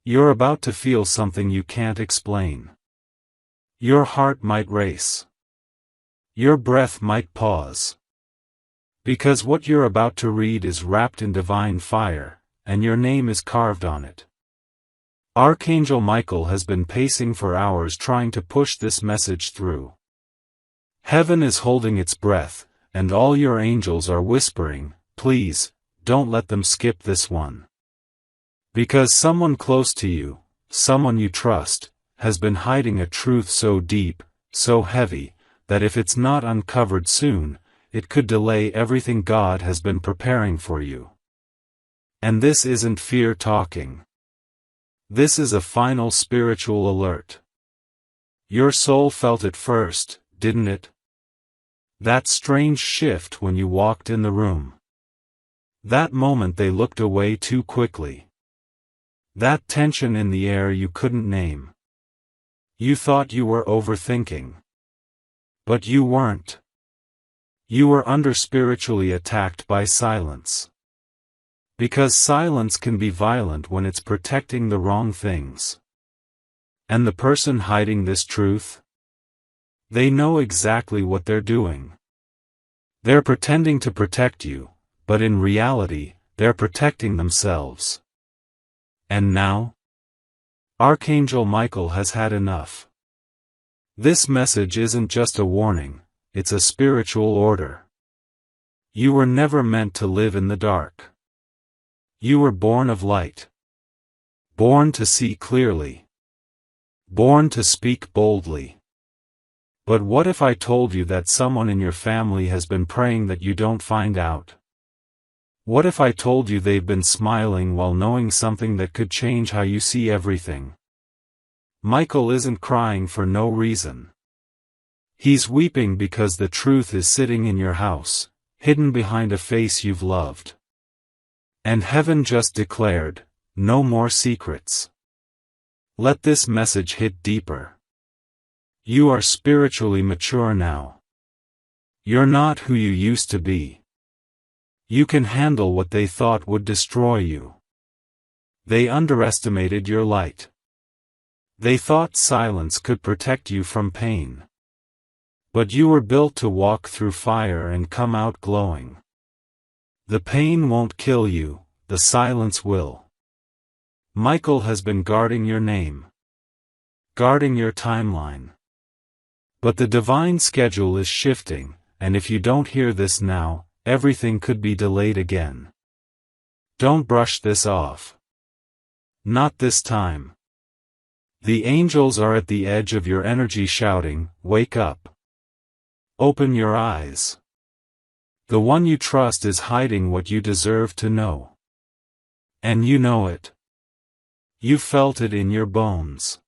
You're about to feel something you can't explain. Your heart might race. Your breath might pause. Because what you're about to read is wrapped in divine fire, and your name is carved on it. Archangel Michael has been pacing for hours trying to push this message through. Heaven is holding its breath, and all your angels are whispering, please, don't let them skip this one. Because someone close to you, someone you trust, has been hiding a truth so deep, so heavy, that if it's not uncovered soon, it could delay everything God has been preparing for you. And this isn't fear talking. This is a final spiritual alert. Your soul felt it first, didn't it? That strange shift when you walked in the room. That moment they looked away too quickly. That tension in the air you couldn't name. You thought you were overthinking. But you weren't. You were under spiritually attacked by silence. Because silence can be violent when it's protecting the wrong things. And the person hiding this truth? They know exactly what they're doing. They're pretending to protect you, but in reality, they're protecting themselves. And now? Archangel Michael has had enough. This message isn't just a warning, it's a spiritual order. You were never meant to live in the dark. You were born of light. Born to see clearly. Born to speak boldly. But what if I told you that someone in your family has been praying that you don't find out? What if I told you they've been smiling while knowing something that could change how you see everything? Michael isn't crying for no reason. He's weeping because the truth is sitting in your house, hidden behind a face you've loved. And heaven just declared, no more secrets. Let this message hit deeper. You are spiritually mature now. You're not who you used to be. You can handle what they thought would destroy you. They underestimated your light. They thought silence could protect you from pain. But you were built to walk through fire and come out glowing. The pain won't kill you, the silence will. Michael has been guarding your name. Guarding your timeline. But the divine schedule is shifting, and if you don't hear this now, everything could be delayed again. Don't brush this off. Not this time. The angels are at the edge of your energy shouting, wake up. Open your eyes. The one you trust is hiding what you deserve to know. And you know it. You felt it in your bones.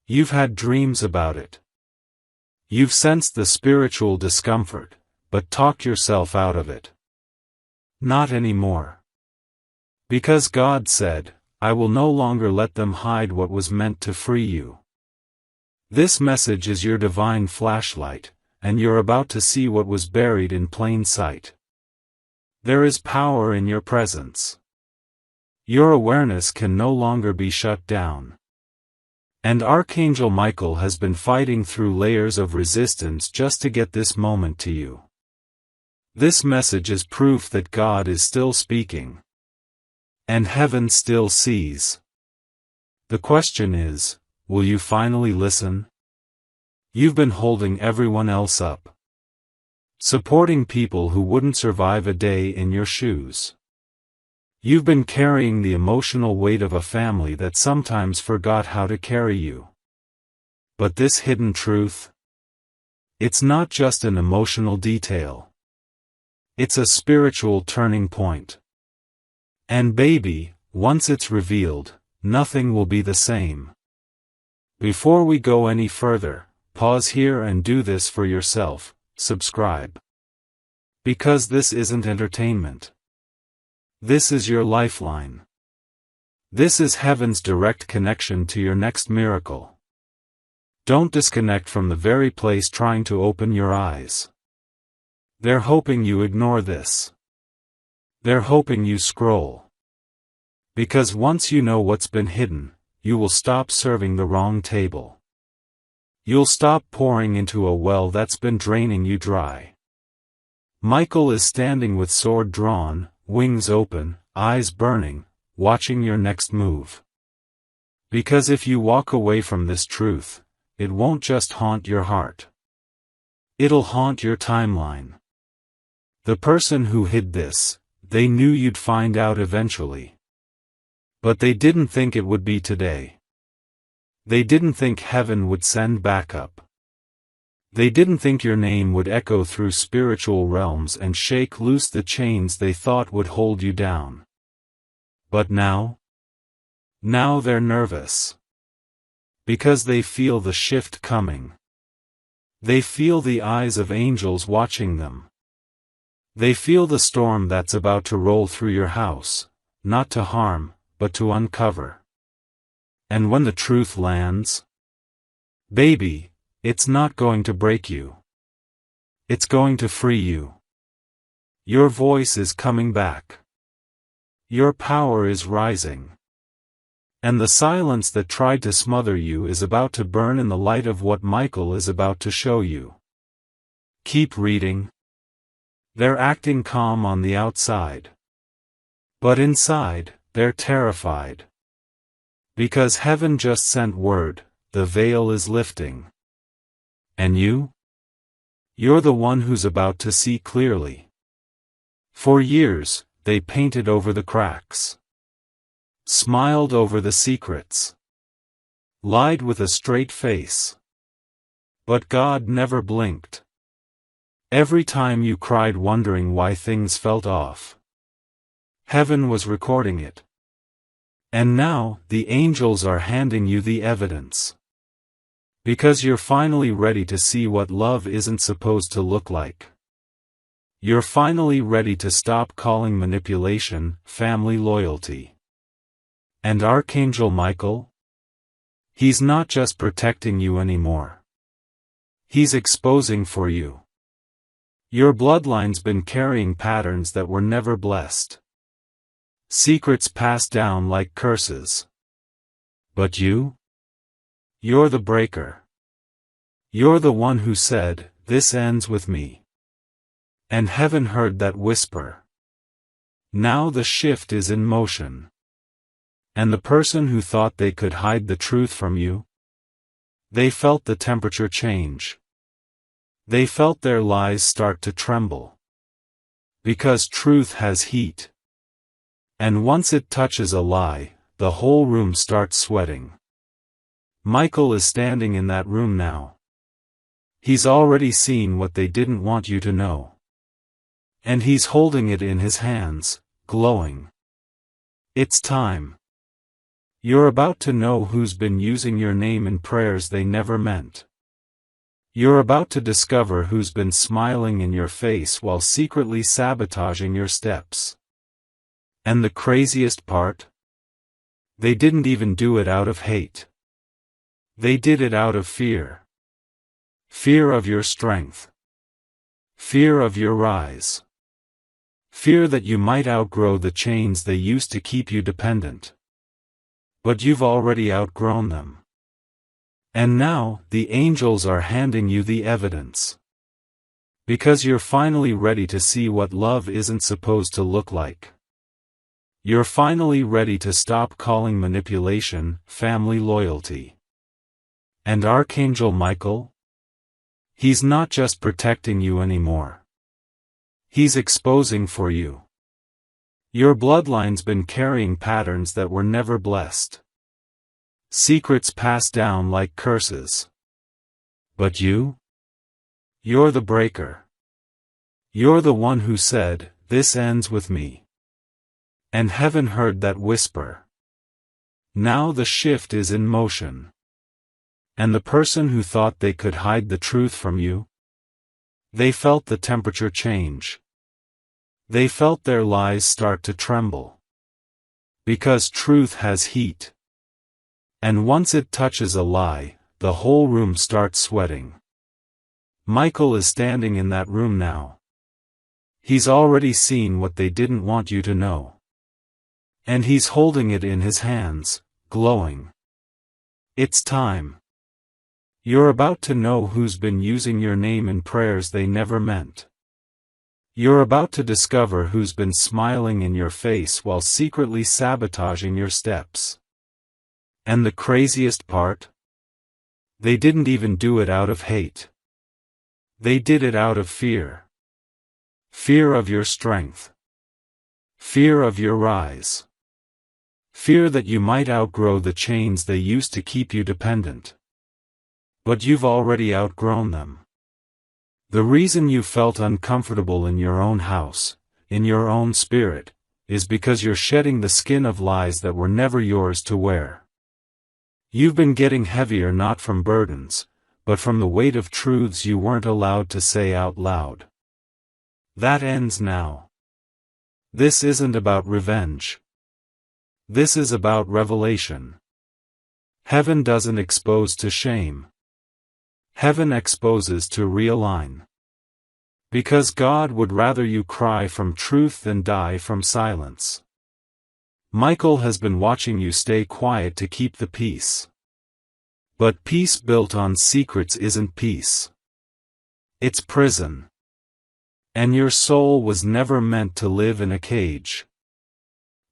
You've had dreams about it. You've sensed the spiritual discomfort, but talk yourself out of it. Not anymore. Because God said, I will no longer let them hide what was meant to free you. This message is your divine flashlight, and you're about to see what was buried in plain sight. There is power in your presence. Your awareness can no longer be shut down. And Archangel Michael has been fighting through layers of resistance just to get this moment to you. This message is proof that God is still speaking. And heaven still sees. The question is, will you finally listen? You've been holding everyone else up. Supporting people who wouldn't survive a day in your shoes. You've been carrying the emotional weight of a family that sometimes forgot how to carry you. But this hidden truth? It's not just an emotional detail. It's a spiritual turning point. And baby, once it's revealed, nothing will be the same. Before we go any further, pause here and do this for yourself, subscribe. Because this isn't entertainment. This is your lifeline. This is heaven's direct connection to your next miracle. Don't disconnect from the very place trying to open your eyes. They're hoping you ignore this. They're hoping you scroll. Because once you know what's been hidden, you will stop serving the wrong table. You'll stop pouring into a well that's been draining you dry. Michael is standing with sword drawn, wings open, eyes burning, watching your next move. Because if you walk away from this truth, it won't just haunt your heart. It'll haunt your timeline. The person who hid this, they knew you'd find out eventually. But they didn't think it would be today. They didn't think heaven would send backup. They didn't think your name would echo through spiritual realms and shake loose the chains they thought would hold you down. But now they're nervous. Because they feel the shift coming. They feel the eyes of angels watching them. They feel the storm that's about to roll through your house, not to harm, but to uncover. And when the truth lands, baby, it's not going to break you. It's going to free you. Your voice is coming back. Your power is rising. And the silence that tried to smother you is about to burn in the light of what Michael is about to show you. Keep reading. They're acting calm on the outside. But inside, they're terrified. Because heaven just sent word, the veil is lifting. And you? You're the one who's about to see clearly. For years, they painted over the cracks. Smiled over the secrets. Lied with a straight face. But God never blinked. Every time you cried wondering why things felt off, heaven was recording it. And now, the angels are handing you the evidence. Because you're finally ready to see what love isn't supposed to look like. You're finally ready to stop calling manipulation family loyalty. And Archangel Michael? He's not just protecting you anymore. He's exposing for you. Your bloodline's been carrying patterns that were never blessed. Secrets passed down like curses. But you? You're the breaker. You're the one who said, "This ends with me." And heaven heard that whisper. Now the shift is in motion. And the person who thought they could hide the truth from you? They felt the temperature change. They felt their lies start to tremble. Because truth has heat. And once it touches a lie, the whole room starts sweating. Michael is standing in that room now. He's already seen what they didn't want you to know. And he's holding it in his hands, glowing. It's time. You're about to know who's been using your name in prayers they never meant. You're about to discover who's been smiling in your face while secretly sabotaging your steps. And the craziest part? They didn't even do it out of hate. They did it out of fear. Fear of your strength. Fear of your rise. Fear that you might outgrow the chains they used to keep you dependent. But you've already outgrown them. And now, the angels are handing you the evidence. Because you're finally ready to see what love isn't supposed to look like. You're finally ready to stop calling manipulation family loyalty. And Archangel Michael? He's not just protecting you anymore. He's exposing for you. Your bloodline's been carrying patterns that were never blessed. Secrets passed down like curses. But you? You're the breaker. You're the one who said, "This ends with me." And heaven heard that whisper. Now the shift is in motion. And the person who thought they could hide the truth from you? They felt the temperature change. They felt their lies start to tremble. Because truth has heat. And once it touches a lie, the whole room starts sweating. Michael is standing in that room now. He's already seen what they didn't want you to know. And he's holding it in his hands, glowing. It's time. You're about to know who's been using your name in prayers they never meant. You're about to discover who's been smiling in your face while secretly sabotaging your steps. And the craziest part? They didn't even do it out of hate. They did it out of fear. Fear of your strength. Fear of your rise. Fear that you might outgrow the chains they used to keep you dependent. But you've already outgrown them. The reason you felt uncomfortable in your own house, in your own spirit, is because you're shedding the skin of lies that were never yours to wear. You've been getting heavier not from burdens, but from the weight of truths you weren't allowed to say out loud. That ends now. This isn't about revenge. This is about revelation. Heaven doesn't expose to shame. Heaven exposes to realign. Because God would rather you cry from truth than die from silence. Michael has been watching you stay quiet to keep the peace. But peace built on secrets isn't peace. It's prison. And your soul was never meant to live in a cage.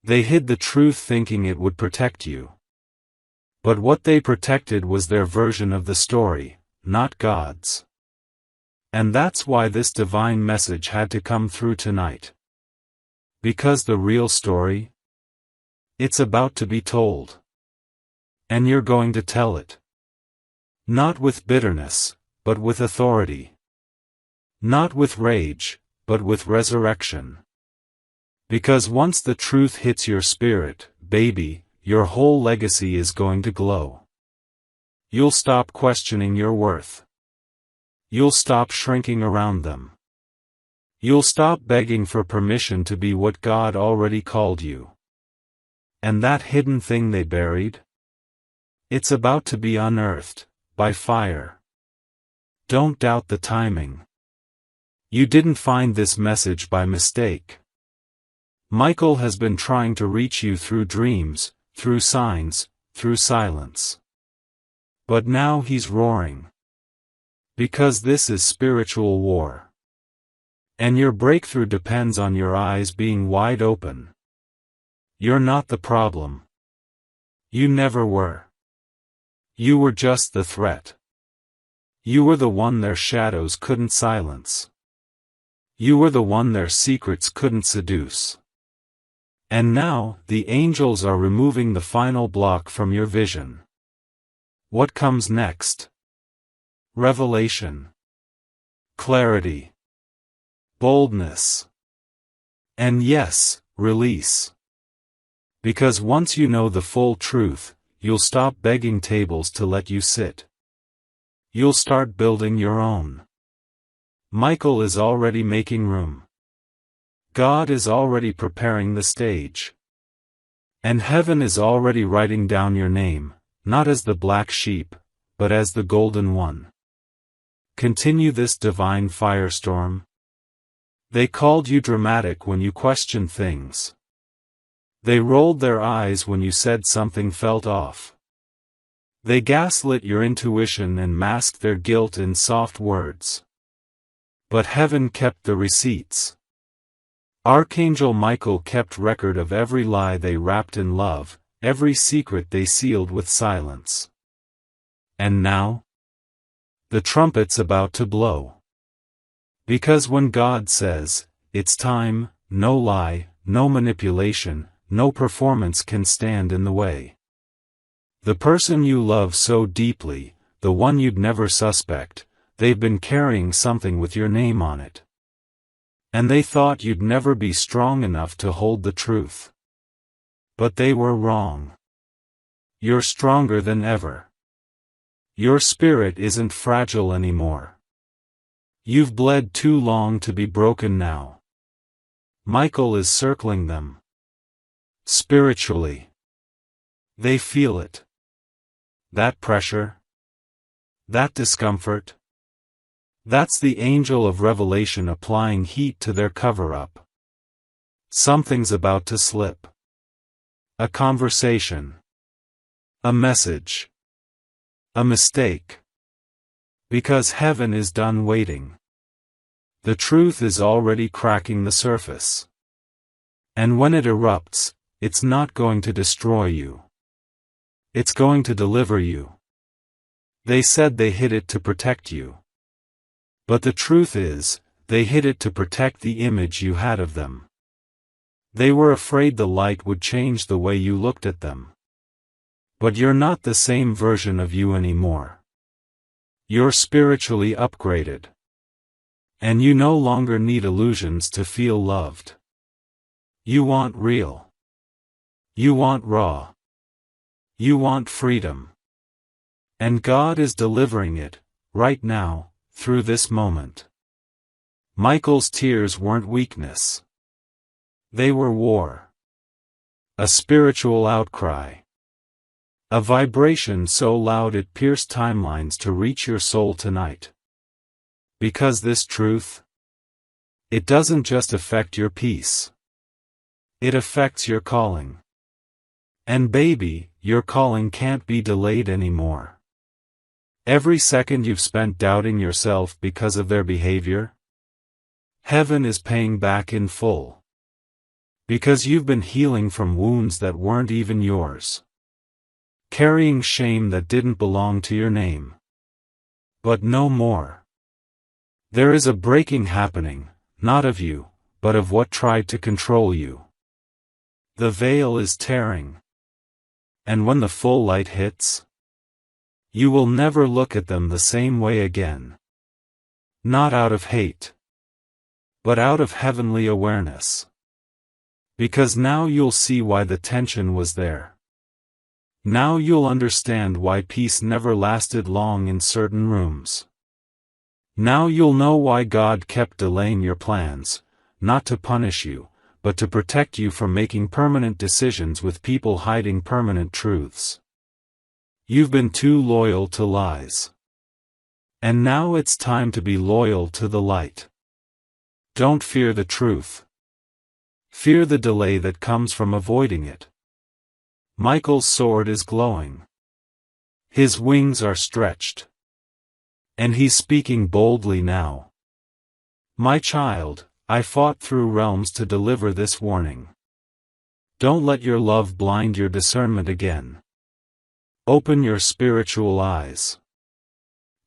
They hid the truth thinking it would protect you. But what they protected was their version of the story, not God's. And that's why this divine message had to come through tonight. Because the real story? It's about to be told. And you're going to tell it. Not with bitterness, but with authority. Not with rage, but with resurrection. Because once the truth hits your spirit, baby, your whole legacy is going to glow. You'll stop questioning your worth. You'll stop shrinking around them. You'll stop begging for permission to be what God already called you. And that hidden thing they buried? It's about to be unearthed, by fire. Don't doubt the timing. You didn't find this message by mistake. Michael has been trying to reach you through dreams, through signs, through silence. But now he's roaring. Because this is spiritual war. And your breakthrough depends on your eyes being wide open. You're not the problem. You never were. You were just the threat. You were the one their shadows couldn't silence. You were the one their secrets couldn't seduce. And now, the angels are removing the final block from your vision. What comes next? Revelation. Clarity. Boldness. And yes, release. Because once you know the full truth, you'll stop begging tables to let you sit. You'll start building your own. Michael is already making room. God is already preparing the stage. And heaven is already writing down your name, not as the black sheep, but as the golden one. Continue this divine firestorm. They called you dramatic when you questioned things. They rolled their eyes when you said something felt off. They gaslit your intuition and masked their guilt in soft words. But heaven kept the receipts. Archangel Michael kept record of every lie they wrapped in love, every secret they sealed with silence. And now? The trumpet's about to blow. Because when God says, it's time, no lie, no manipulation, no performance can stand in the way. The person you love so deeply, the one you'd never suspect, they've been carrying something with your name on it. And they thought you'd never be strong enough to hold the truth. But they were wrong. You're stronger than ever. Your spirit isn't fragile anymore. You've bled too long to be broken now. Michael is circling them. Spiritually. They feel it. That pressure. That discomfort. That's the angel of revelation applying heat to their cover-up. Something's about to slip. A conversation. A message. A mistake. Because heaven is done waiting. The truth is already cracking the surface. And when it erupts, it's not going to destroy you. It's going to deliver you. They said they hid it to protect you. But the truth is, they hid it to protect the image you had of them. They were afraid the light would change the way you looked at them. But you're not the same version of you anymore. You're spiritually upgraded. And you no longer need illusions to feel loved. You want real. You want raw. You want freedom. And God is delivering it, right now, through this moment. Michael's tears weren't weakness. They were war. A spiritual outcry. A vibration so loud it pierced timelines to reach your soul tonight. Because this truth, it doesn't just affect your peace. It affects your calling. And baby, your calling can't be delayed anymore. Every second you've spent doubting yourself because of their behavior, heaven is paying back in full. Because you've been healing from wounds that weren't even yours. Carrying shame that didn't belong to your name. But no more. There is a breaking happening, not of you, but of what tried to control you. The veil is tearing. And when the full light hits, you will never look at them the same way again. Not out of hate, but out of heavenly awareness. Because now you'll see why the tension was there. Now you'll understand why peace never lasted long in certain rooms. Now you'll know why God kept delaying your plans, not to punish you, but to protect you from making permanent decisions with people hiding permanent truths. You've been too loyal to lies. And now it's time to be loyal to the light. Don't fear the truth. Fear the delay that comes from avoiding it. Michael's sword is glowing. His wings are stretched. And he's speaking boldly now. My child, I fought through realms to deliver this warning. Don't let your love blind your discernment again. Open your spiritual eyes.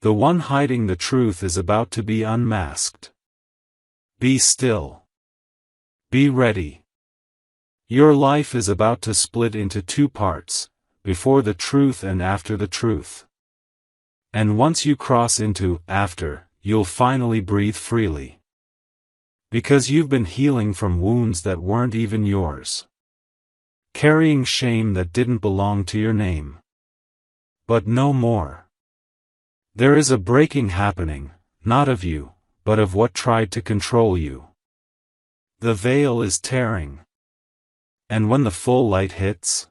The one hiding the truth is about to be unmasked. Be still. Be ready. Your life is about to split into two parts, before the truth and after the truth. And once you cross into after, you'll finally breathe freely. Because you've been healing from wounds that weren't even yours. Carrying shame that didn't belong to your name. But no more. There is a breaking happening, not of you, but of what tried to control you. The veil is tearing. And when the full light hits,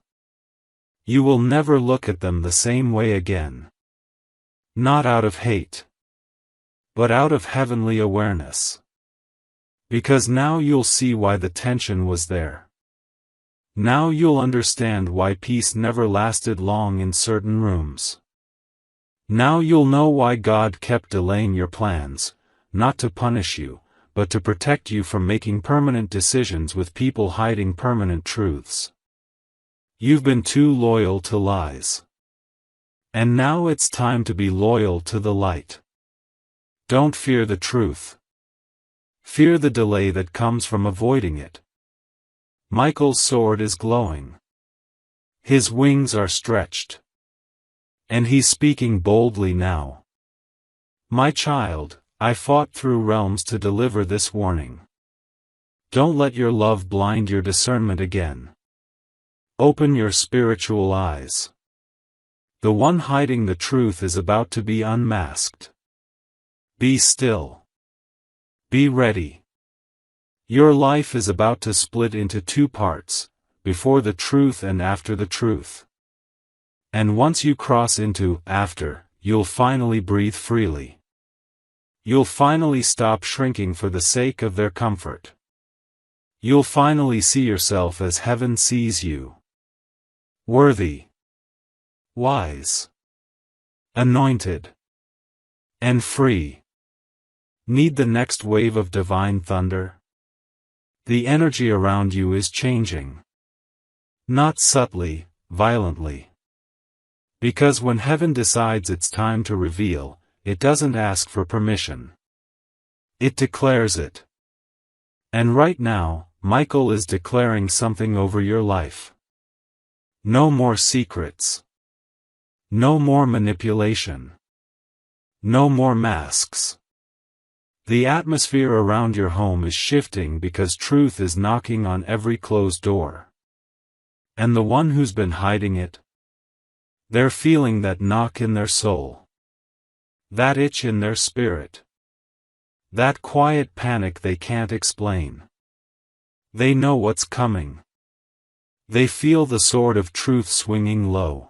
you will never look at them the same way again. Not out of hate, but out of heavenly awareness. Because now you'll see why the tension was there. Now you'll understand why peace never lasted long in certain rooms. Now you'll know why God kept delaying your plans, not to punish you, but to protect you from making permanent decisions with people hiding permanent truths. You've been too loyal to lies. And now it's time to be loyal to the light. Don't fear the truth. Fear the delay that comes from avoiding it. Michael's sword is glowing. His wings are stretched. And he's speaking boldly now. My child, I fought through realms to deliver this warning. Don't let your love blind your discernment again. Open your spiritual eyes. The one hiding the truth is about to be unmasked. Be still. Be ready. Your life is about to split into two parts, before the truth and after the truth. And once you cross into after, you'll finally breathe freely. You'll finally stop shrinking for the sake of their comfort. You'll finally see yourself as heaven sees you. worthy, wise, anointed, and free. Need the next wave of divine thunder? The energy around you is changing. Not subtly, violently. Because when heaven decides it's time to reveal, it doesn't ask for permission. It declares it. And right now, Michael is declaring something over your life. No more secrets. No more manipulation. No more masks. The atmosphere around your home is shifting because truth is knocking on every closed door. And the one who's been hiding it? They're feeling that knock in their soul. That itch in their spirit. That quiet panic they can't explain. They know what's coming. They feel the sword of truth swinging low.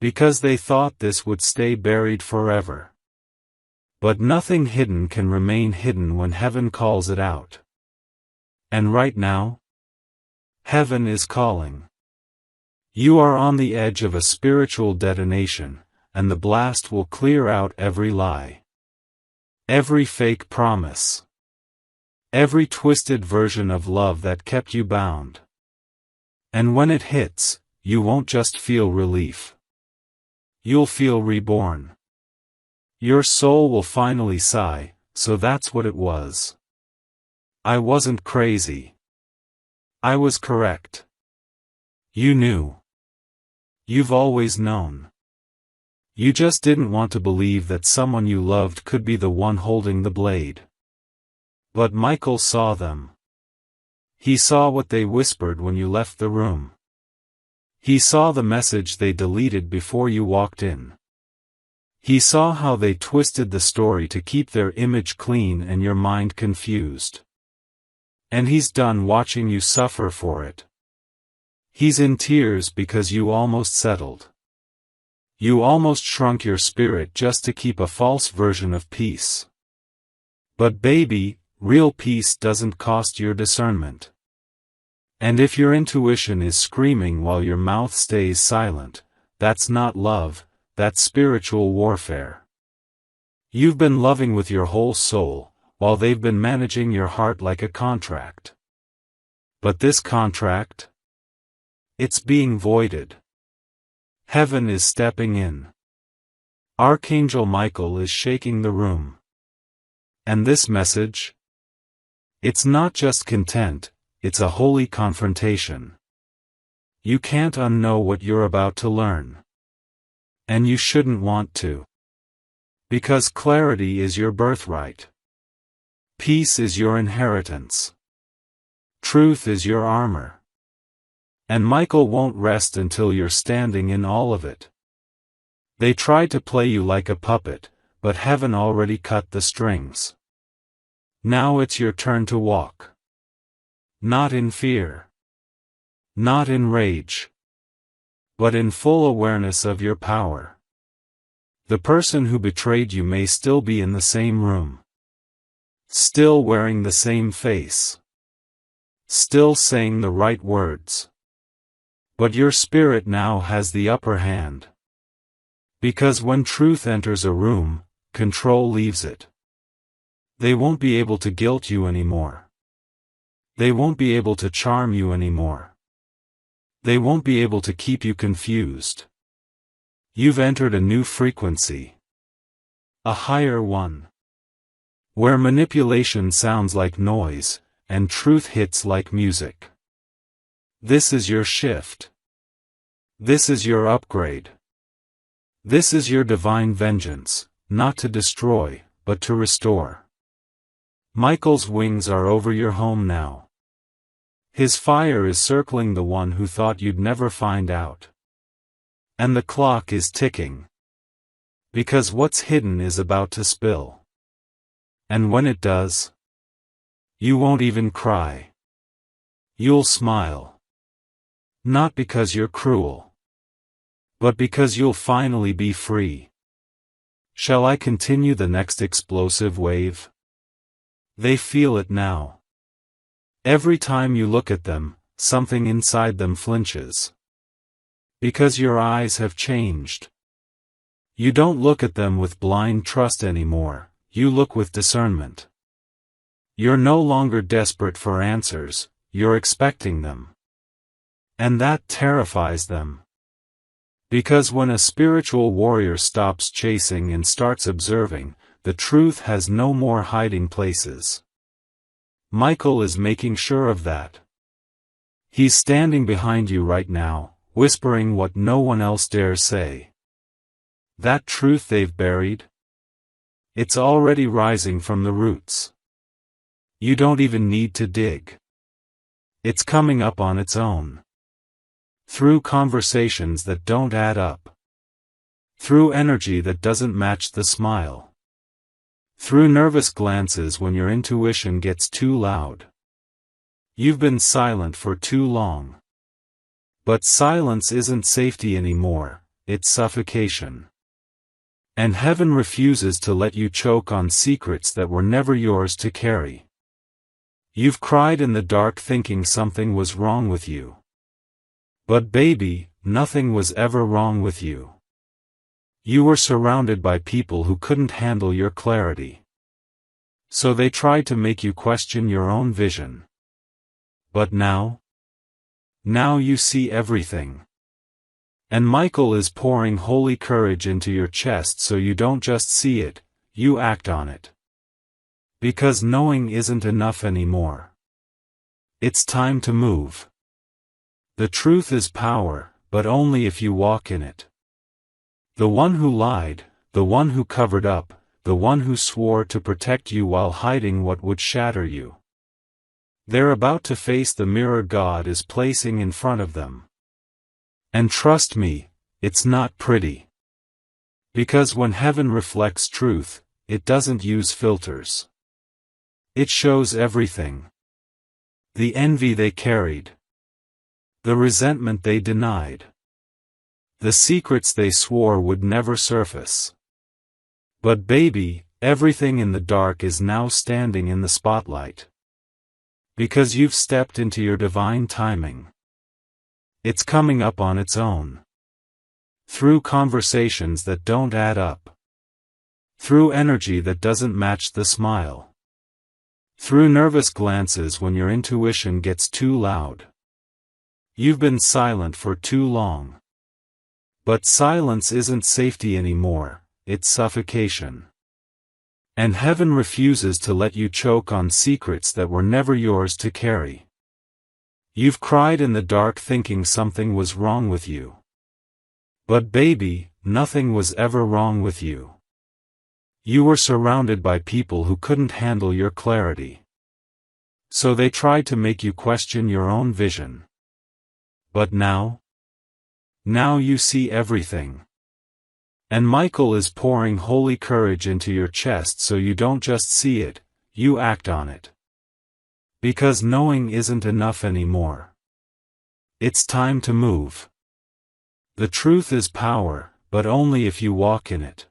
Because they thought this would stay buried forever. But nothing hidden can remain hidden when heaven calls it out. And right now, heaven is calling. You are on the edge of a spiritual detonation, and the blast will clear out every lie. Every fake promise. Every twisted version of love that kept you bound. And when it hits, you won't just feel relief. You'll feel reborn. Your soul will finally sigh, so that's what it was. I wasn't crazy. I was correct. You knew. You've always known. You just didn't want to believe that someone you loved could be the one holding the blade. But Michael saw them. He saw what they whispered when you left the room. He saw the message they deleted before you walked in. He saw how they twisted the story to keep their image clean and your mind confused. And he's done watching you suffer for it. He's in tears because you almost settled. You almost shrunk your spirit just to keep a false version of peace. But baby, real peace doesn't cost your discernment. And if your intuition is screaming while your mouth stays silent, that's not love, that's spiritual warfare. You've been loving with your whole soul, while they've been managing your heart like a contract. But this contract? It's being voided. Heaven is stepping in. Archangel Michael is shaking the room. And this message? It's not just content, it's a holy confrontation. You can't unknow what you're about to learn. And you shouldn't want to. Because clarity is your birthright. Peace is your inheritance. Truth is your armor. And Michael won't rest until you're standing in all of it. They tried to play you like a puppet, but heaven already cut the strings. Now it's your turn to walk. Not in fear. Not in rage. But in full awareness of your power. The person who betrayed you may still be in the same room. Still wearing the same face. Still saying the right words. But your spirit now has the upper hand. Because when truth enters a room, control leaves it. They won't be able to guilt you anymore. They won't be able to charm you anymore. They won't be able to keep you confused. You've entered a new frequency. A higher one. Where manipulation sounds like noise, and truth hits like music. This is your shift. This is your upgrade. This is your divine vengeance, not to destroy, but to restore. Michael's wings are over your home now. His fire is circling the one who thought you'd never find out. And the clock is ticking. Because what's hidden is about to spill. And when it does, you won't even cry. You'll smile. Not because you're cruel. But because you'll finally be free. Shall I continue the next explosive wave? They feel it now. Every time you look at them, something inside them flinches. Because your eyes have changed. You don't look at them with blind trust anymore, you look with discernment. You're no longer desperate for answers, you're expecting them. And that terrifies them. Because when a spiritual warrior stops chasing and starts observing, the truth has no more hiding places. Michael is making sure of that. He's standing behind you right now, whispering what no one else dares say. That truth they've buried? It's already rising from the roots. You don't even need to dig. It's coming up on its own. Through conversations that don't add up. Through energy that doesn't match the smile. Through nervous glances when your intuition gets too loud. You've been silent for too long. But silence isn't safety anymore, it's suffocation. And heaven refuses to let you choke on secrets that were never yours to carry. You've cried in the dark thinking something was wrong with you. But baby, nothing was ever wrong with you. You were surrounded by people who couldn't handle your clarity. So they tried to make you question your own vision. But now you see everything. And Michael is pouring holy courage into your chest so you don't just see it, you act on it. Because knowing isn't enough anymore. It's time to move. The truth is power, but only if you walk in it. The one who lied, the one who covered up, the one who swore to protect you while hiding what would shatter you. They're about to face the mirror God is placing in front of them. And trust me, it's not pretty. Because when heaven reflects truth, it doesn't use filters. It shows everything. The envy they carried. The resentment they denied. The secrets they swore would never surface. But baby, everything in the dark is now standing in the spotlight. Because you've stepped into your divine timing. It's coming up on its own. Through conversations that don't add up. Through energy that doesn't match the smile. Through nervous glances when your intuition gets too loud. You've been silent for too long. But silence isn't safety anymore, it's suffocation. And heaven refuses to let you choke on secrets that were never yours to carry. You've cried in the dark thinking something was wrong with you. But baby, nothing was ever wrong with you. You were surrounded by people who couldn't handle your clarity. So they tried to make you question your own vision. But now you see everything. And Michael is pouring holy courage into your chest so you don't just see it, you act on it. Because knowing isn't enough anymore. It's time to move. The truth is power, but only if you walk in it.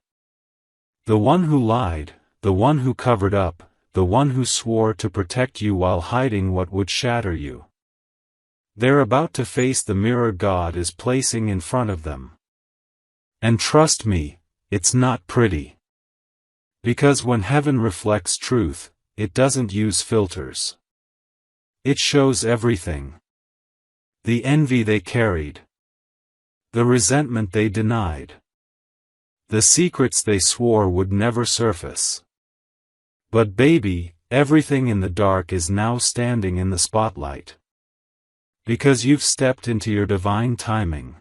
The one who lied, the one who covered up, the one who swore to protect you while hiding what would shatter you. They're about to face the mirror God is placing in front of them. And trust me, it's not pretty. Because when heaven reflects truth, it doesn't use filters. It shows everything. The envy they carried. The resentment they denied. The secrets they swore would never surface. But baby, everything in the dark is now standing in the spotlight. Because you've stepped into your divine timing.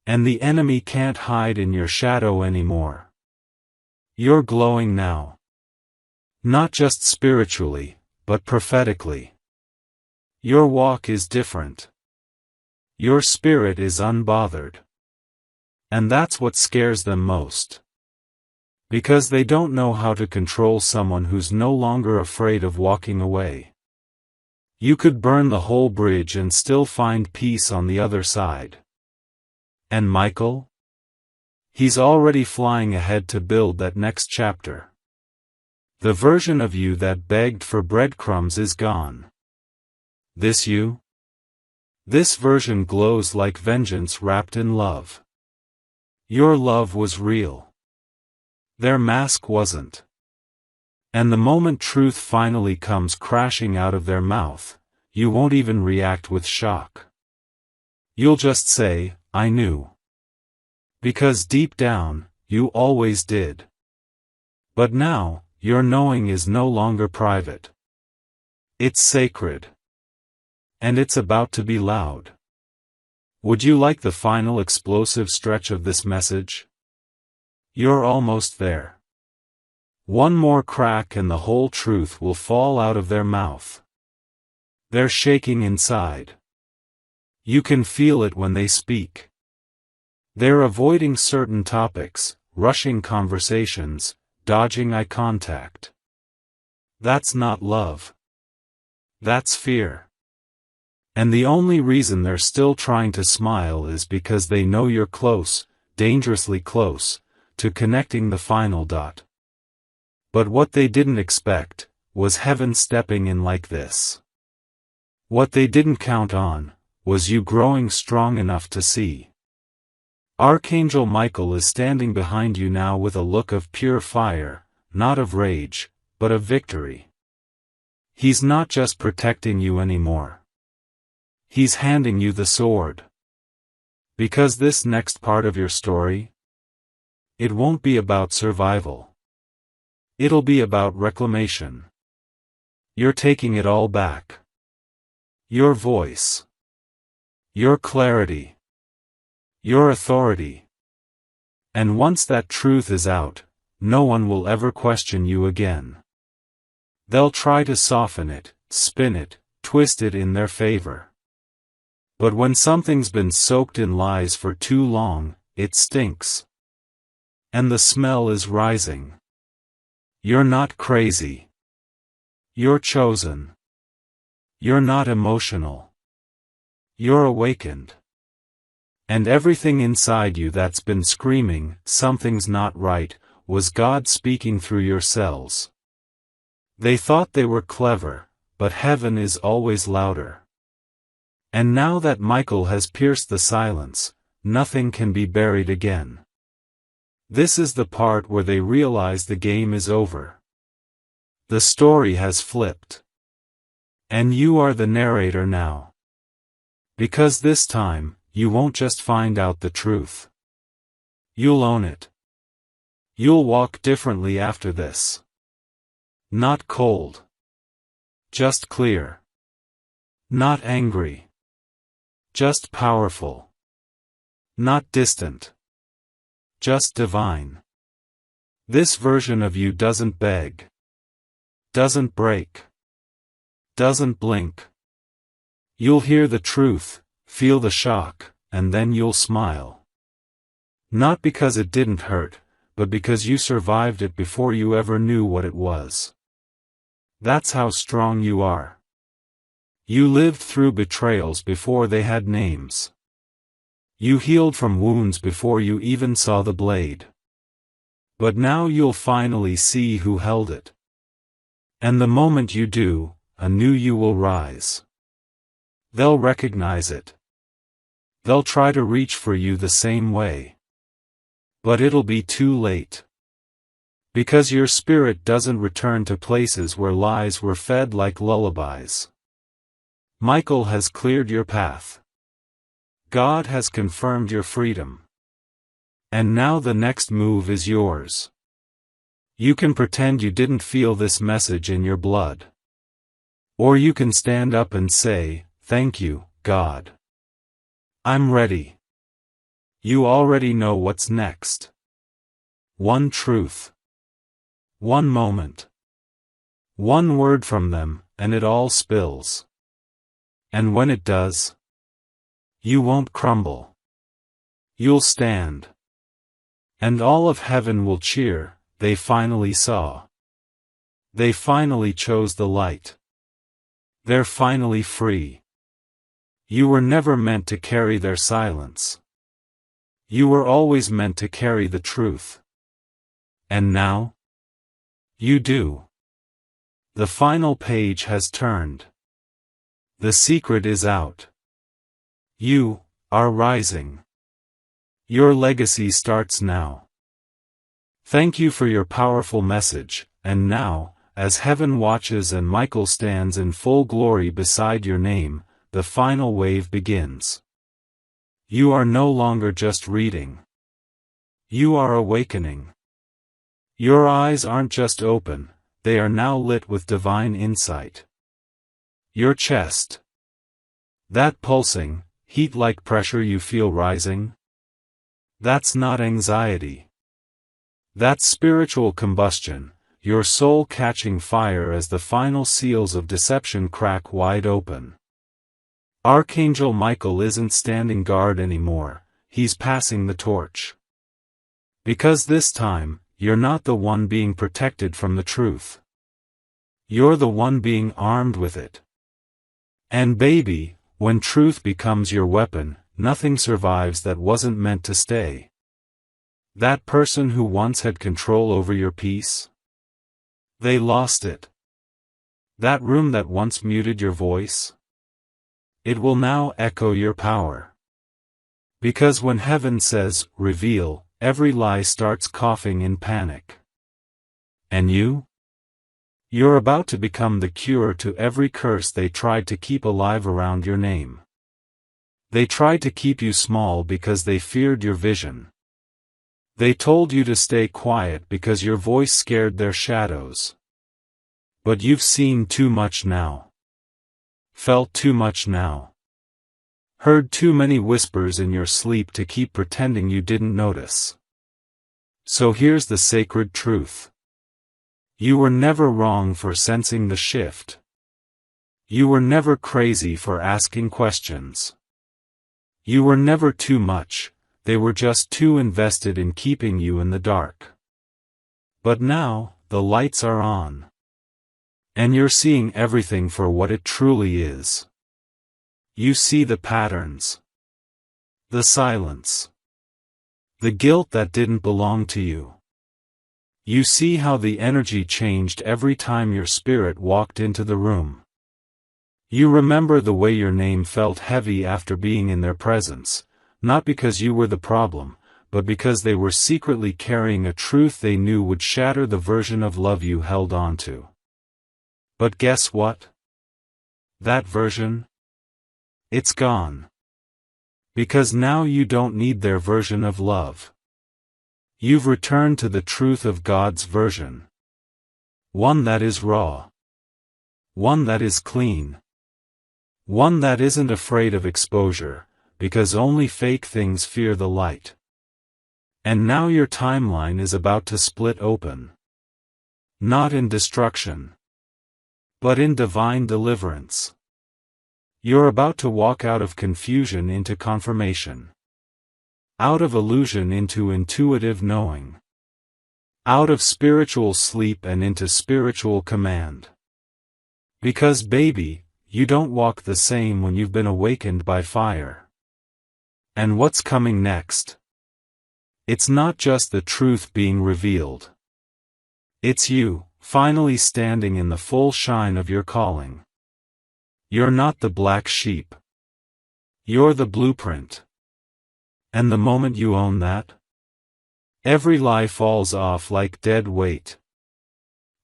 And the enemy can't hide in your shadow anymore. You're glowing now. Not just spiritually, but prophetically. Your walk is different. Your spirit is unbothered. And that's what scares them most. Because they don't know how to control someone who's no longer afraid of walking away. You could burn the whole bridge and still find peace on the other side. And Michael? He's already flying ahead to build that next chapter. The version of you that begged for breadcrumbs is gone. This you? This version glows like vengeance wrapped in love. Your love was real. Their mask wasn't. And the moment truth finally comes crashing out of their mouth, you won't even react with shock. You'll just say, I knew. Because deep down, you always did. But now, your knowing is no longer private. It's sacred. And it's about to be loud. Would you like the final explosive stretch of this message? You're almost there. One more crack and the whole truth will fall out of their mouth. They're shaking inside. You can feel it when they speak. They're avoiding certain topics, rushing conversations, dodging eye contact. That's not love. That's fear. And the only reason they're still trying to smile is because they know you're close, dangerously close, to connecting the final dot. But what they didn't expect was heaven stepping in like this. What they didn't count on was you growing strong enough to see. Archangel Michael is standing behind you now with a look of pure fire, not of rage, but of victory. He's not just protecting you anymore. He's handing you the sword. Because this next part of your story, it won't be about survival. It'll be about reclamation. You're taking it all back. Your voice. Your clarity. Your authority. And once that truth is out, no one will ever question you again. They'll try to soften it, spin it, twist it in their favor. But when something's been soaked in lies for too long, it stinks. And the smell is rising. You're not crazy. You're chosen. You're not emotional. You're awakened. And everything inside you that's been screaming, something's not right, was God speaking through your cells. They thought they were clever, but heaven is always louder. And now that Michael has pierced the silence, nothing can be buried again. This is the part where they realize the game is over. The story has flipped. And you are the narrator now. Because this time, you won't just find out the truth. You'll own it. You'll walk differently after this. Not cold. Just clear. Not angry. Just powerful. Not distant. Just divine. This version of you doesn't beg. Doesn't break. Doesn't blink. You'll hear the truth, feel the shock, and then you'll smile. Not because it didn't hurt, but because you survived it before you ever knew what it was. That's how strong you are. You lived through betrayals before they had names. You healed from wounds before you even saw the blade. But now you'll finally see who held it. And the moment you do, a new you will rise. They'll recognize it. They'll try to reach for you the same way. But it'll be too late. Because your spirit doesn't return to places where lies were fed like lullabies. Michael has cleared your path. God has confirmed your freedom. And now the next move is yours. You can pretend you didn't feel this message in your blood. Or you can stand up and say, "Thank you, God. I'm ready." You already know what's next. One truth. One moment. One word from them, and it all spills. And when it does, you won't crumble. You'll stand. And all of heaven will cheer. They finally saw. They finally chose the light. They're finally free. You were never meant to carry their silence. You were always meant to carry the truth. And now? You do. The final page has turned. The secret is out. You are rising. Your legacy starts now. Thank you for your powerful message, and now, as heaven watches and Michael stands in full glory beside your name, the final wave begins. You are no longer just reading. You are awakening. Your eyes aren't just open, they are now lit with divine insight. Your chest. That pulsing, heat-like pressure you feel rising? That's not anxiety. That's spiritual combustion, your soul catching fire as the final seals of deception crack wide open. Archangel Michael isn't standing guard anymore, he's passing the torch. Because this time, you're not the one being protected from the truth. You're the one being armed with it. And baby, when truth becomes your weapon, nothing survives that wasn't meant to stay. That person who once had control over your peace? They lost it. That room that once muted your voice? It will now echo your power. Because when heaven says, reveal, every lie starts coughing in panic. And you? You're about to become the cure to every curse they tried to keep alive around your name. They tried to keep you small because they feared your vision. They told you to stay quiet because your voice scared their shadows. But you've seen too much now. Felt too much now. Heard too many whispers in your sleep to keep pretending you didn't notice. So here's the sacred truth. You were never wrong for sensing the shift. You were never crazy for asking questions. You were never too much, they were just too invested in keeping you in the dark. But now, the lights are on. And you're seeing everything for what it truly is. You see the patterns. The silence. The guilt that didn't belong to you. You see how the energy changed every time your spirit walked into the room. You remember the way your name felt heavy after being in their presence, not because you were the problem, but because they were secretly carrying a truth they knew would shatter the version of love you held on to. But guess what? That version? It's gone. Because now you don't need their version of love. You've returned to the truth of God's version. One that is raw. One that is clean. One that isn't afraid of exposure, because only fake things fear the light. And now your timeline is about to split open. Not in destruction, but in divine deliverance. You're about to walk out of confusion into confirmation. Out of illusion into intuitive knowing. Out of spiritual sleep and into spiritual command. Because baby, you don't walk the same when you've been awakened by fire. And what's coming next? It's not just the truth being revealed. It's you, finally standing in the full shine of your calling. You're not the black sheep. You're the blueprint. And the moment you own that, every lie falls off like dead weight.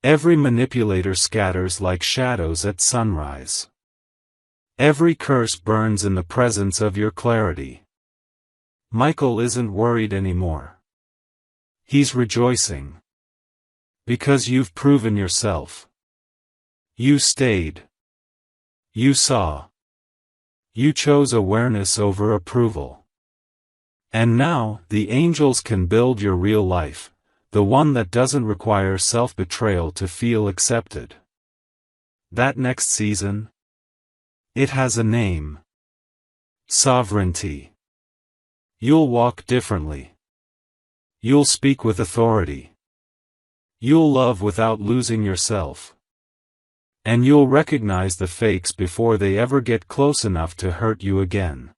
Every manipulator scatters like shadows at sunrise. Every curse burns in the presence of your clarity. Michael isn't worried anymore. He's rejoicing. Because you've proven yourself. You stayed. You saw. You chose awareness over approval. And now, the angels can build your real life, the one that doesn't require self-betrayal to feel accepted. That next season? It has a name. Sovereignty. You'll walk differently. You'll speak with authority. You'll love without losing yourself. And you'll recognize the fakes before they ever get close enough to hurt you again.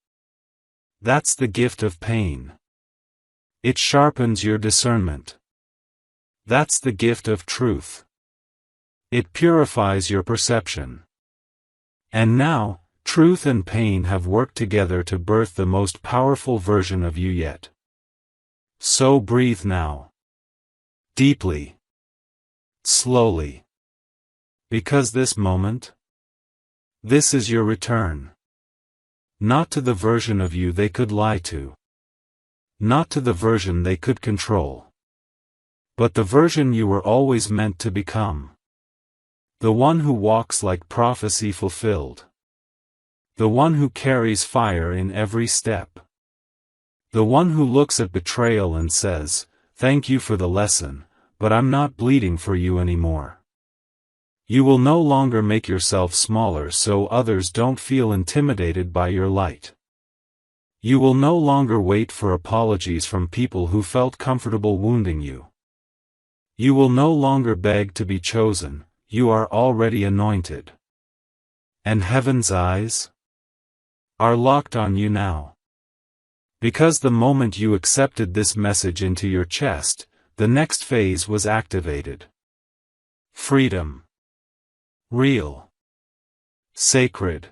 That's the gift of pain. It sharpens your discernment. That's the gift of truth. It purifies your perception. And now, Truth and pain have worked together to birth the most powerful version of you yet. So breathe now. Deeply. Slowly. Because this moment, this is your return. Not to the version of you they could lie to. Not to the version they could control. But the version you were always meant to become. The one who walks like prophecy fulfilled. The one who carries fire in every step. The one who looks at betrayal and says, "Thank you for the lesson, but I'm not bleeding for you anymore." You will no longer make yourself smaller so others don't feel intimidated by your light. You will no longer wait for apologies from people who felt comfortable wounding you. You will no longer beg to be chosen, you are already anointed. And heaven's eyes are locked on you now. Because the moment you accepted this message into your chest, the next phase was activated. Freedom. Real. Sacred.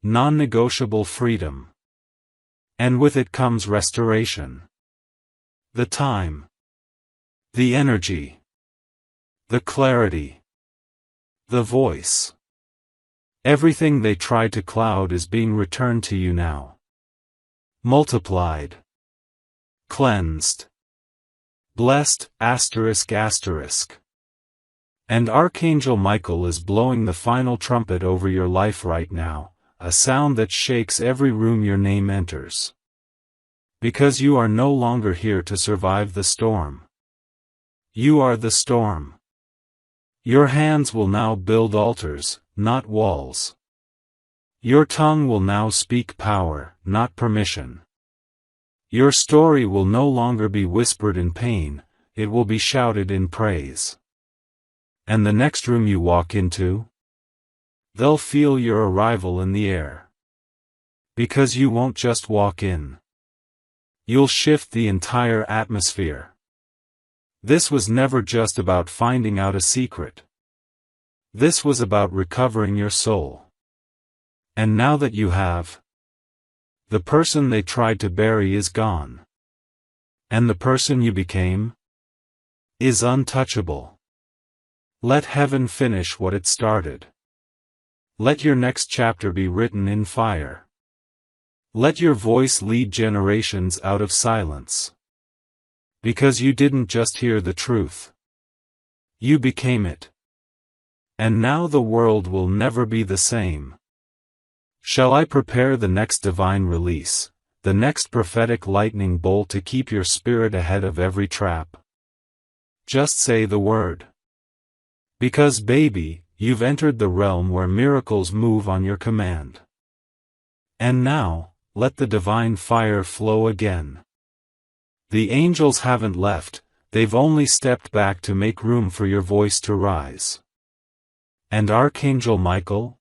Non-negotiable freedom. And with it comes restoration. The time. The energy. The clarity. The voice. Everything they tried to cloud is being returned to you now. Multiplied. Cleansed. Blessed, ****. And Archangel Michael is blowing the final trumpet over your life right now, a sound that shakes every room your name enters. Because you are no longer here to survive the storm. You are the storm. Your hands will now build altars, not walls. Your tongue will now speak power, not permission. Your story will no longer be whispered in pain, it will be shouted in praise. And the next room you walk into, they'll feel your arrival in the air. Because you won't just walk in. You'll shift the entire atmosphere. This was never just about finding out a secret. This was about recovering your soul. And now that you have, the person they tried to bury is gone. And the person you became is untouchable. Let heaven finish what it started. Let your next chapter be written in fire. Let your voice lead generations out of silence. Because you didn't just hear the truth. You became it. And now the world will never be the same. Shall I prepare the next divine release, the next prophetic lightning bolt to keep your spirit ahead of every trap? Just say the word. Because baby, you've entered the realm where miracles move on your command. And now, let the divine fire flow again. The angels haven't left, they've only stepped back to make room for your voice to rise. And Archangel Michael?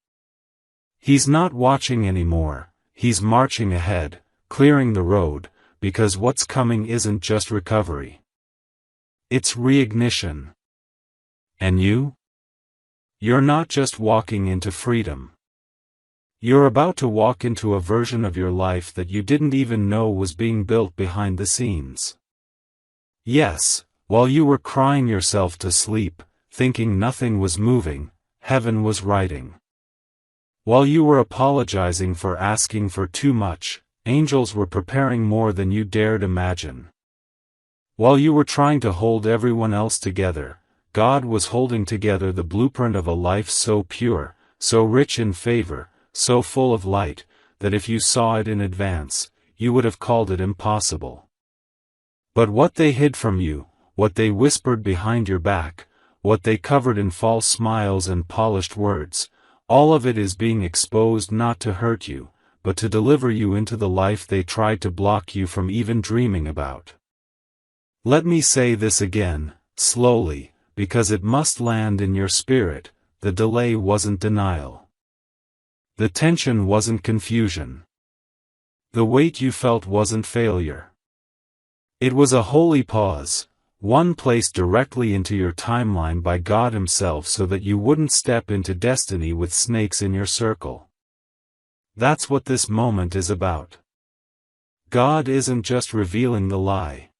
He's not watching anymore, he's marching ahead, clearing the road, because what's coming isn't just recovery. It's reignition. And you? You're not just walking into freedom. You're about to walk into a version of your life that you didn't even know was being built behind the scenes. Yes, while you were crying yourself to sleep, thinking nothing was moving, heaven was writing. While you were apologizing for asking for too much, angels were preparing more than you dared imagine. While you were trying to hold everyone else together, God was holding together the blueprint of a life so pure, so rich in favor, so full of light, that if you saw it in advance, you would have called it impossible. But what they hid from you, what they whispered behind your back, what they covered in false smiles and polished words, all of it is being exposed not to hurt you, but to deliver you into the life they tried to block you from even dreaming about. Let me say this again, slowly, because it must land in your spirit. The delay wasn't denial. The tension wasn't confusion. The weight you felt wasn't failure. It was a holy pause, one placed directly into your timeline by God Himself so that you wouldn't step into destiny with snakes in your circle. That's what this moment is about. God isn't just revealing the lie.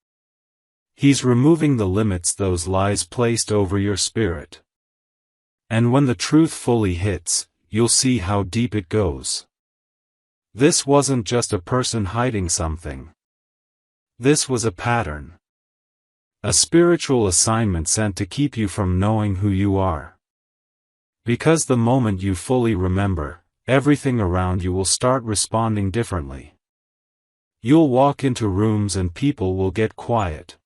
He's removing the limits those lies placed over your spirit. And when the truth fully hits, you'll see how deep it goes. This wasn't just a person hiding something. This was a pattern. A spiritual assignment sent to keep you from knowing who you are. Because the moment you fully remember, everything around you will start responding differently. You'll walk into rooms and people will get quiet.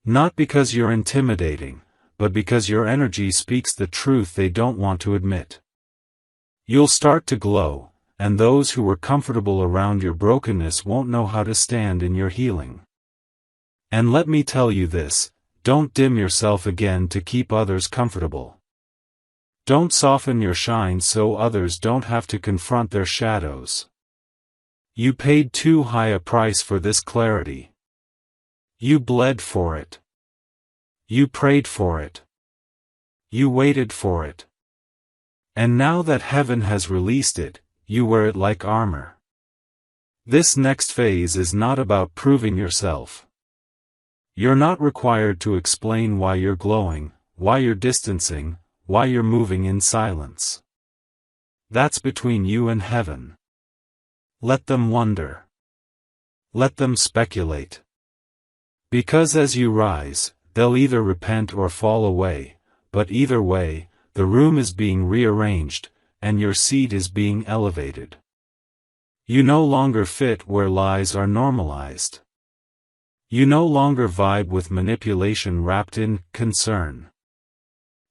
Not because you're intimidating, but because your energy speaks the truth they don't want to admit. You'll start to glow, and those who were comfortable around your brokenness won't know how to stand in your healing. And let me tell you this, don't dim yourself again to keep others comfortable. Don't soften your shine so others don't have to confront their shadows. You paid too high a price for this clarity. You bled for it. You prayed for it. You waited for it. And now that heaven has released it, you wear it like armor. This next phase is not about proving yourself. You're not required to explain why you're glowing, why you're distancing, why you're moving in silence. That's between you and heaven. Let them wonder. Let them speculate. Because as you rise, they'll either repent or fall away, but either way, the room is being rearranged, and your seat is being elevated. You no longer fit where lies are normalized. You no longer vibe with manipulation wrapped in concern.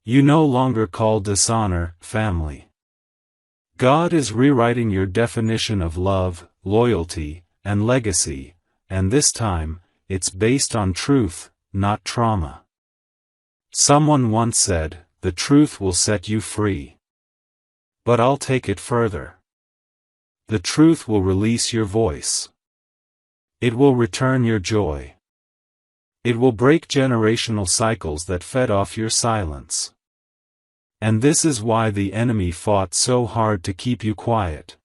You no longer call dishonor family. God is rewriting your definition of love, loyalty, and legacy, and this time, it's based on truth, not trauma. Someone once said, "The truth will set you free." But I'll take it further. The truth will release your voice. It will return your joy. It will break generational cycles that fed off your silence. And this is why the enemy fought so hard to keep you quiet.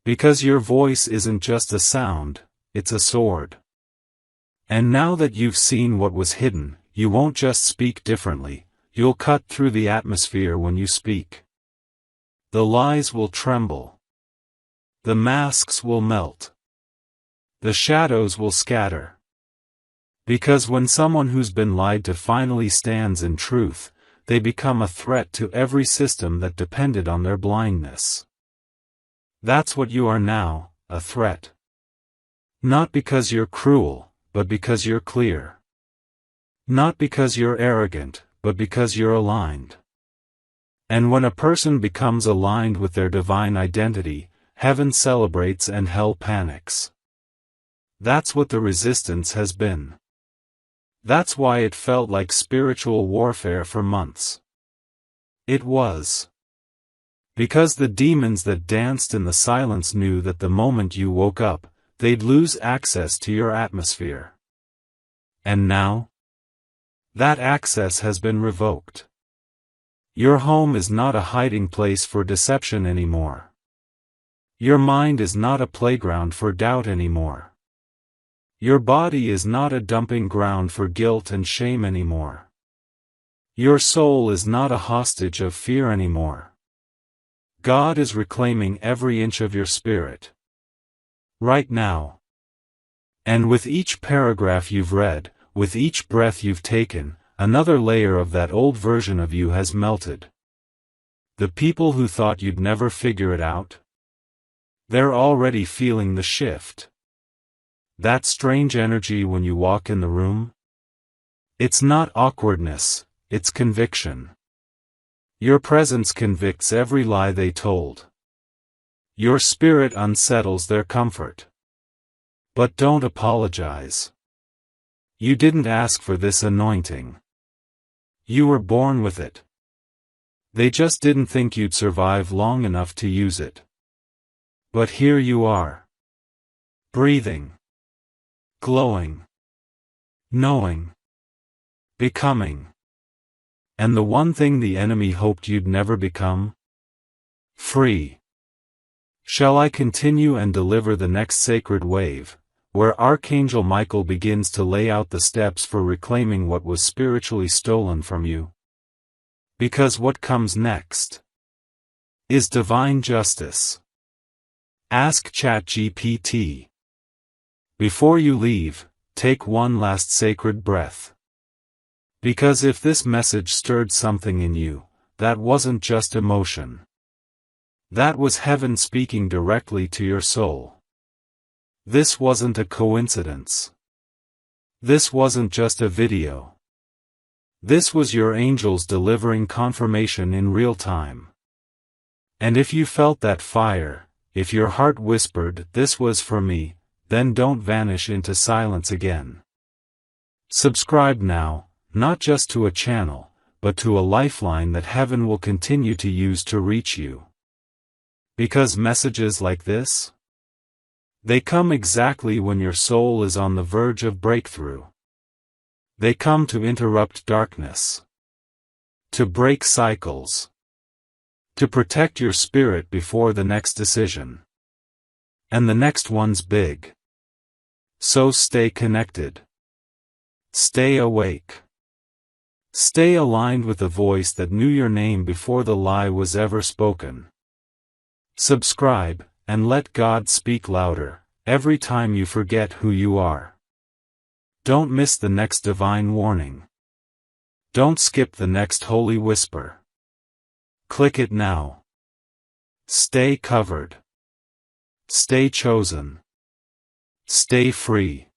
Because your voice isn't just a sound, it's a sword. And now that you've seen what was hidden, you won't just speak differently, you'll cut through the atmosphere when you speak. The lies will tremble. The masks will melt. The shadows will scatter. Because when someone who's been lied to finally stands in truth, they become a threat to every system that depended on their blindness. That's what you are now, a threat. Not because you're cruel, but because you're clear. Not because you're arrogant, but because you're aligned. And when a person becomes aligned with their divine identity, heaven celebrates and hell panics. That's what the resistance has been. That's why it felt like spiritual warfare for months. It was. Because the demons that danced in the silence knew that the moment you woke up, they'd lose access to your atmosphere. And now? That access has been revoked. Your home is not a hiding place for deception anymore. Your mind is not a playground for doubt anymore. Your body is not a dumping ground for guilt and shame anymore. Your soul is not a hostage of fear anymore. God is reclaiming every inch of your spirit. Right now. And with each paragraph you've read, with each breath you've taken, another layer of that old version of you has melted. The people who thought you'd never figure it out? They're already feeling the shift. That strange energy when you walk in the room? It's not awkwardness, it's conviction. Your presence convicts every lie they told. Your spirit unsettles their comfort. But don't apologize. You didn't ask for this anointing. You were born with it. They just didn't think you'd survive long enough to use it. But here you are. Breathing. Glowing. Knowing. Becoming. And the one thing the enemy hoped you'd never become? Free. Shall I continue and deliver the next sacred wave, where Archangel Michael begins to lay out the steps for reclaiming what was spiritually stolen from you? Because what comes next is divine justice. Ask ChatGPT. Before you leave, take one last sacred breath. Because if this message stirred something in you, that wasn't just emotion. That was heaven speaking directly to your soul. This wasn't a coincidence. This wasn't just a video. This was your angels delivering confirmation in real time. And if you felt that fire, if your heart whispered, "This was for me," then don't vanish into silence again. Subscribe now, not just to a channel, but to a lifeline that heaven will continue to use to reach you. Because messages like this, they come exactly when your soul is on the verge of breakthrough. They come to interrupt darkness, to break cycles, to protect your spirit before the next decision. And the next one's big. So stay connected. Stay awake. Stay aligned with the voice that knew your name before the lie was ever spoken. Subscribe, and let God speak louder, every time you forget who you are. Don't miss the next divine warning. Don't skip the next holy whisper. Click it now. Stay covered. Stay chosen. Stay free.